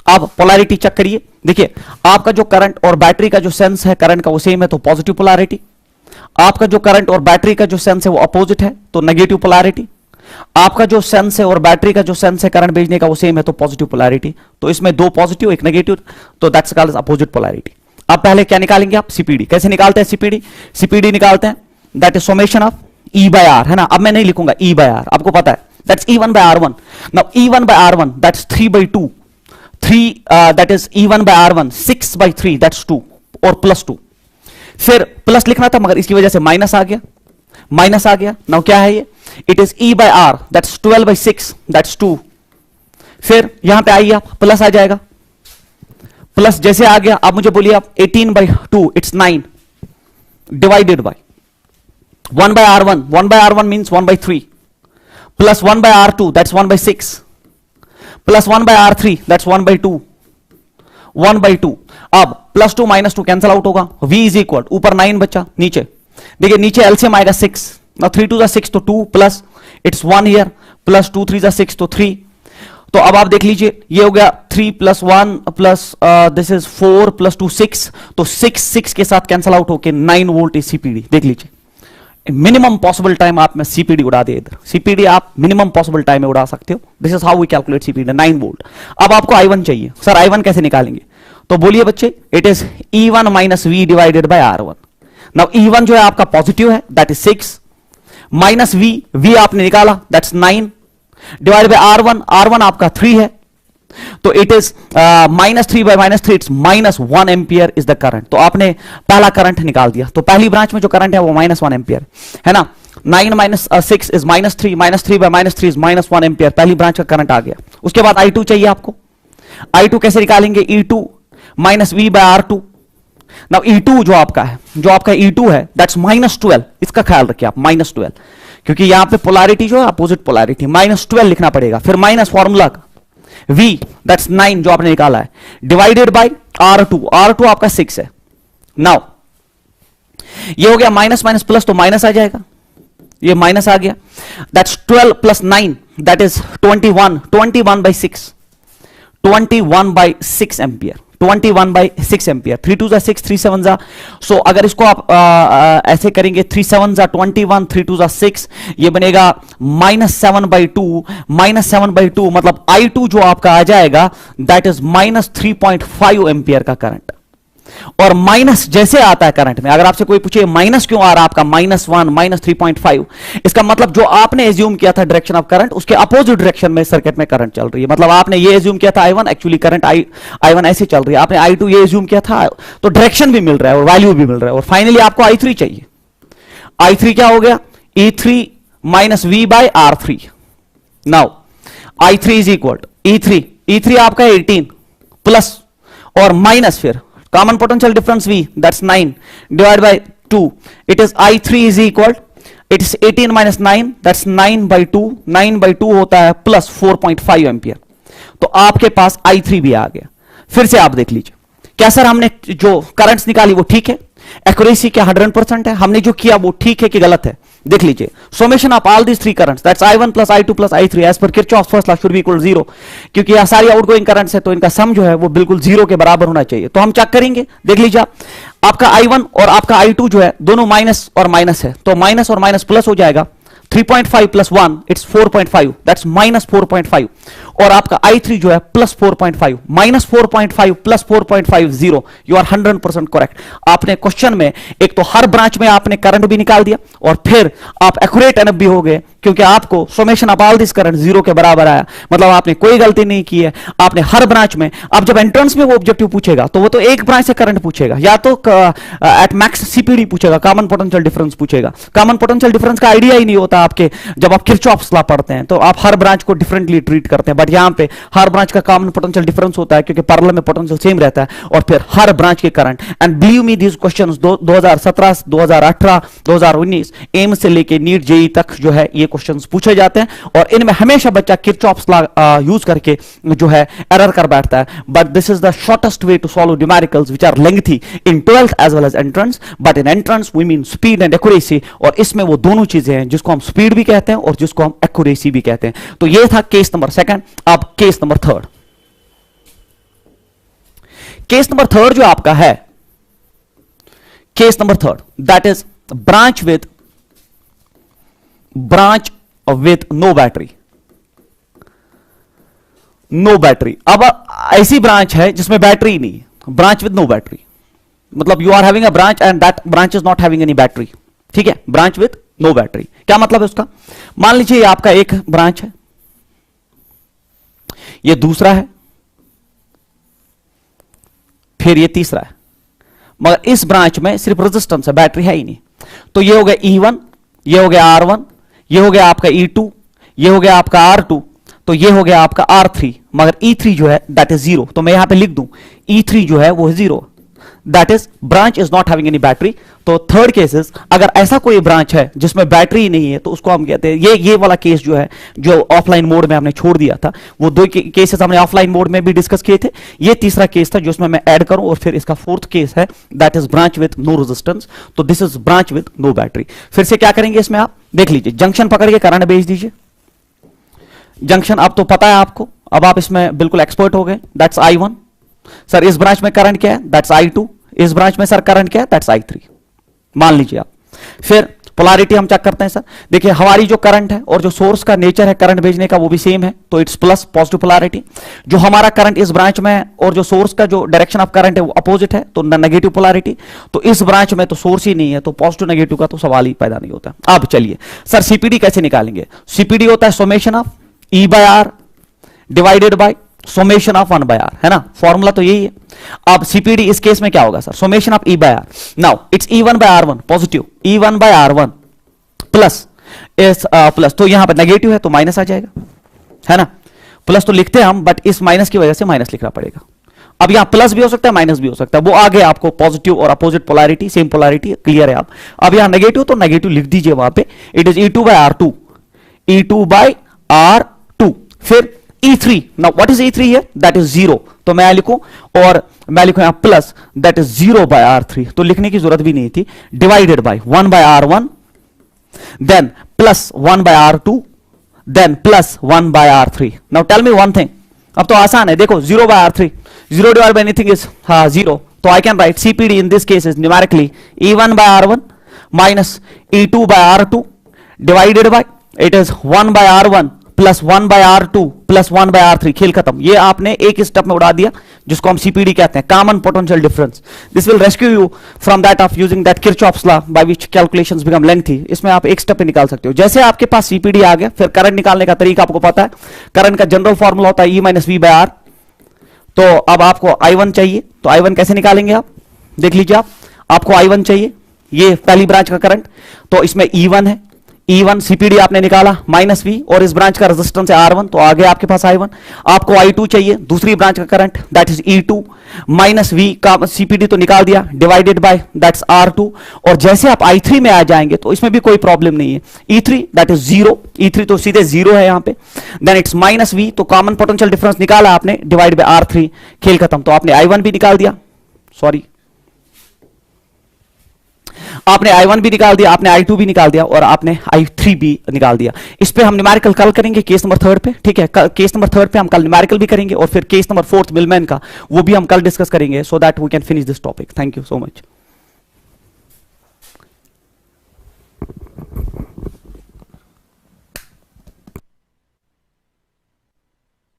Speaker 1: अब पोलैरिटी चेक करिए, देखिए आपका जो करंट और बैटरी का जो सेंस है करंट का वो सेम है तो पॉजिटिव पोलैरिटी, आपका जो करंट और बैटरी का जो सेंस है वो अपोजिट है तो नेगेटिव पोलैरिटी, आपका जो सेंस है और बैटरी का जो सेंस है करंट भेजने का वो सेम है तो पॉजिटिव पोलैरिटी। तो इसमें दो पॉजिटिव एक नेगेटिव, तो दैट्स कॉल्ड अपोजिट पोलैरिटी। अब पहले क्या निकालेंगे आप? सीपीडी। कैसे निकालते हैं सीपीडी निकालते हैं that is summation of E by R, है ना। अब मैं नहीं लिखूंगा E by R, आपको पता है that's E1 by R1. Now E1 by R1 that's 3 by 2, 3 that is E1 by R1 6 by 3 that's 2 और प्लस 2। फिर प्लस लिखना था मगर इसकी वजह से माइनस आ गया। नाउ क्या है ये? It is E by R that's 12 by 6 that's 2। फिर यहां पे आइए आप, प्लस आ जाएगा, प्लस जैसे आ गया अब मुझे बोलिए आप 18 by 2 it's 9 divided by 1 by R1 means 1 by 3 plus 1 by R2 that's 1 by 6 plus 1 by R3 that's 1 by 2 1 by 2। अब +2 -2 कैंसिल आउट होगा, v इज इक्वल ऊपर 9 बचा, नीचे देखिए नीचे एलसीएम आएगा 6, ना 3 2 6 तो 2 प्लस इट्स 1 हियर प्लस 2 3 6 तो 3। तो अब आप देख लीजिए ये हो गया 3 + 1 प्लस दिस इज 4 + 2 6, तो 6 के साथ कैंसिल आउट होके 9 वोल्ट इज सीपीडी। देख लीजिए मिनिमम पॉसिबल टाइम आप में सीपीडी उड़ा दिए, इधर सीपीडी आप मिनिमम पॉसिबल टाइम में उड़ा सकते हो। This is how we calculate CPD 9 volt. अब आपको I1 चाहिए, सर I1 कैसे निकालेंगे? तो बोलिए बच्चे, it is E1 - V divided bye R1। Now E1 जो है आपका पॉजिटिव है, दैट इज 6 माइनस V आपने निकाला, दैट्स 9 डिवाइड बाय R1 आपका 3 है, तो it is -3 by -3 it's -1 ampere is the current. तो आपने पहला करंट निकाल दिया। तो पहली ब्रांच में जो करंट है वो -1 एम्पियर है ना। 9 - 6 इज -3 -3 बाय -3 इज -1 एम्पियर, पहली ब्रांच का करंट आ गया। उसके बाद I2 चाहिए आपको। I2 कैसे निकालेंगे? E2 - V bye R2। Now E2 जो आपका E2 है दैट्स -12, इसका ख्याल रखिए आप, -12, क्योंकि यहां पे पोलैरिटी जो है अपोजिट पोलैरिटी, -12 लिखना पड़ेगा, फिर माइनस फॉर्मूला का V दैट्स 9 जो आपने निकाला है डिवाइडेड बाय R2 आपका 6 है। नाउ ये हो गया माइनस माइनस प्लस, तो माइनस आ जाएगा, ये माइनस आ गया, that's 12 + 9 that is 21/6, 21/6 ampere, 21/6 ampere. 3 2 6 3 7 सो अगर इसको आप ऐसे करेंगे 3 7 21, 3 2 6, ये बनेगा -7/2, -7/2 मतलब I2 जो आपका आ जाएगा दैट इज -3.5 एम्पियर का करंट। और माइनस जैसे आता है करंट में, अगर आपसे कोई पूछे माइनस क्यों आ रहा है आपका, -1 -3.5, इसका मतलब जो आपने एज्यूम किया था डायरेक्शन ऑफ करंट उसके अपोजिट डायरेक्शन में सर्किट में करंट चल रही है। मतलब आपने ये एज्यूम किया था I1, एक्चुअली करंट I1 ऐसे चल रही है, आपने I2 ये एज्यूम किया था, तो डायरेक्शन भी मिल रहा है और वैल्यू भी मिल रहा है। और फाइनली आपको I3 चाहिए। I3 क्या हो गया? E3 - V by R3। Now I3 is equal E3 आपका 18 प्लस और माइनस फिर common potential difference V that's 9 divide by 2, it is I3 is equal, it is 18 - 9 that's 9/2, 9/2 होता है प्लस 4.5 एम्पियर। तो आपके पास I3 भी आ गया। फिर से आप देख लीजिए, क्या सर हमने जो करंट्स निकाली वो ठीक है, एक्यूरेसी क्या 100% है, हमने जो किया वो ठीक है कि गलत है? देख लीजिए, summation of all these 3 currents that's I1 + I2 + I3 as पर Kirchhoff's first law should be equal 0, क्योंकि यह सारी आउटगोइंग करंट्स है तो इनका सम जो है वो बिल्कुल 0 के बराबर होना चाहिए। तो हम चेक करेंगे, देख लीजिए आपका I1 और आपका I2 जो है दोनों माइनस और माइनस है, तो माइनस और माइनस प्लस हो जाएगा, 3.5 + 1 इट्स 4.5 दैट्स -4.5, और आपका I3 जो है +4.5, -4.5 + 4.5 0, यू आर 100% करेक्ट। आपने क्वेश्चन में एक तो हर ब्रांच में आपने करंट भी निकाल दिया और फिर आप एक्यूरेट एनफ भी हो गए, क्योंकि आपको summation of all this current 0 के बराबर आया। मतलब आपने कोई गलती नहीं की है, आपने हर ब्रांच में, अब जब एंट्रेंस में वो ऑब्जेक्टिव पूछेगा तो वो तो एक ब्रांच से करंट पूछेगा, या तो एट मैक्स सीपीडी पूछेगा, कॉमन पोटेंशियल डिफरेंस पूछेगा। कॉमन पोटेंशियल डिफरेंस का आइडिया ही नहीं होता आपके जब आप किरचॉफ्स लॉ पढ़ते हैं, तो आप हर ब्रांच को डिफरेंटली ट्रीट करते हैं, बट यहां पे हर ब्रांच का कॉमन पोटेंशियल डिफरेंस होता है क्योंकि पैरेलल में पोटेंशियल सेम रहता है, और फिर हर ब्रांच के current. And believe me these questions 2017, 2018, 2019 AIIMS से लेके नीट जेई तक जो है ये क्वेश्चंस पूछे जाते हैं, और इनमें हमेशा बच्चा किरचॉफ्स लॉ यूज करके जो है एरर कर बैठता है। But this is the shortest way to solve numericals which are lengthy in 12th as well as entrance, but in entrance we mean speed and accuracy, और इसमें वो दोनों चीजें हैं जिसको हम स्पीड भी कहते हैं और जिसको हम एक्यूरेसी भी कहते हैं। तो ये था केस नंबर 2। अब केस नंबर 3। केस नंबर 3 जो आपका है, case number 3 that is branch with no battery. No battery, अब ऐसी ब्रांच है जिसमें बैटरी नहीं, ब्रांच विथ नो बैटरी, मतलब you are having a branch and that branch is not having any battery. ठीक है, ब्रांच विथ नो बैटरी क्या मतलब है उसका? मान लीजिए ये आपका एक ब्रांच है, ये दूसरा है, फिर ये तीसरा है, मगर इस ब्रांच में सिर्फ रेजिस्टेंस है, बैटरी है ही नहीं। तो ये हो गया E1, ये हो गया R1, ये हो गया आपका E2, ये हो गया आपका R2, तो ये हो गया आपका R3, मगर E3 जो है दैट इज 0। तो मैं यहां पे लिख दूं E3 जो है वो 0, that is branch is not having any battery. तो थर्ड केसेस, अगर ऐसा कोई ब्रांच है जिसमें बैटरी नहीं है तो उसको हम कहते हैं, ये वाला केस जो है जो ऑफलाइन मोड में हमने छोड़ दिया था, वो दो केसेस हमने ऑफलाइन मोड में भी डिस्कस किए थे। ये तीसरा केस था जो इसमें मैं ऐड करूं, और फिर इसका फोर्थ केस है that is branch with no resistance. तो this is branch with no battery. फिर से क्या करेंगे इसमें, आप देख लीजिए, जंक्शन पकड़ के करंट भेज दीजिए। जंक्शन अब तो पता है आपको, अब आप इसमें बिल्कुल एक्सपर्ट हो गए, दैट्स I1। सर इस ब्रांच में करंट क्या है, दैट्स I2। इस ब्रांच में सर करंट क्या है, दैट्स I3। मान लीजिए आप। फिर पोलैरिटी हम चेक करते हैं सर। देखिए हमारी जो करंट है और जो सोर्स का नेचर है करंट भेजने का वो भी सेम है, तो इट्स प्लस, पॉजिटिव पोलैरिटी। जो हमारा करंट इस ब्रांच में है और जो सोर्स का जो डायरेक्शन ऑफ करंट है वो अपोजिट है, तो नेगेटिव पोलैरिटी। तो इस ब्रांच में तो सोर्स ही नहीं है, तो पॉजिटिव नेगेटिव का तो सवाल ही पैदा नहीं होता। अब चलिए सर सीपीडी कैसे निकालेंगे। सीपीडी होता है summation of E by R divided by summation of 1 by R, है ना, फॉर्मूला तो यही है। अब सीपीडी इस केस में क्या होगा sir, summation of E by R। Now it's E1 by R1 positive, E1 by R1 plus इस प्लस, तो यहां पर नेगेटिव है तो माइनस आ जाएगा, है ना। प्लस तो लिखते हैं हम, बट इस माइनस की वजह से माइनस लिखना पड़ेगा। अब यहां प्लस भी हो सकता है माइनस भी हो सकता है, वो आगे आपको पॉजिटिव और opposite polarity, same polarity, clear है आप। अब यहां नेगेटिव तो नेगेटिव लिख दीजिए वहां पे, it is E2 by R2, E2 by R2। फिर E3, now what is E3 है, दैट इज 0, तो मैं लिखूं, और मैं लिखूं यहां plus, that is 0 by R3, तो लिखने की जरूरत भी नहीं थी, divided by 1 by R1, then plus 1 by R2, then plus 1 by R3। Now tell me one thing, अब तो आसान है, देखो 0 by R3, 0 divided by anything is 0, तो I can write CPD in this case is numerically E1 by R1 minus E2 by R2 divided by, it is 1 by R1 plus 1 by R2 plus 1 by R3, खेल खत्म। ये आपने एक step में उड़ा दिया, जिसको हम CPD कहते हैं, common potential difference. This will rescue you from that of using that Kirchhoff's law by which calculations become lengthy. इसमें आप एक स्टेप पे निकाल सकते हो। जैसे आपके पास CPD आ गया, फिर करंट निकालने का तरीका आपको पता है। करंट का जनरल फॉर्मूला होता है E minus V by R। तो अब आपको I1 चाहिए, तो I1 कैसे निकालेंगे आप, देख लीजिए आप, आपको I1 चाहिए, ये पहली ब्रांच का करंट, तो इसमें E1 है, E1 CPD आपने निकाला माइनस V, और इस ब्रांच का रेजिस्टेंस है R1, तो आगे आपके पास I1। आपको I2 चाहिए, दूसरी ब्रांच का current, that is E2 minus V का CPD तो निकाल दिया, डिवाइडेड बाय दैट्स R2। और जैसे आप I3 में आ जाएंगे तो इसमें भी कोई प्रॉब्लम नहीं है, E3 दैट इज 0, E3 तो सीधे 0 है यहां पे, देन इट्स माइनस V, तो कॉमन पोटेंशियल डिफरेंस निकाला आपने, डिवाइड बाय R3, खेल खत्म। तो आपने I1 भी निकाल दिया, सॉरी आपने I1 भी निकाल दिया, आपने I2 भी निकाल दिया, और आपने I3 भी निकाल दिया। इस पे हम न्यूमेरिकल कल करेंगे केस नंबर 3 पे, ठीक है। केस नंबर 3 पे हम कल न्यूमेरिकल भी करेंगे, और फिर केस नंबर 4 मिलमैन का वो भी हम कल डिस्कस करेंगे, so that we can finish this topic. Thank you so much.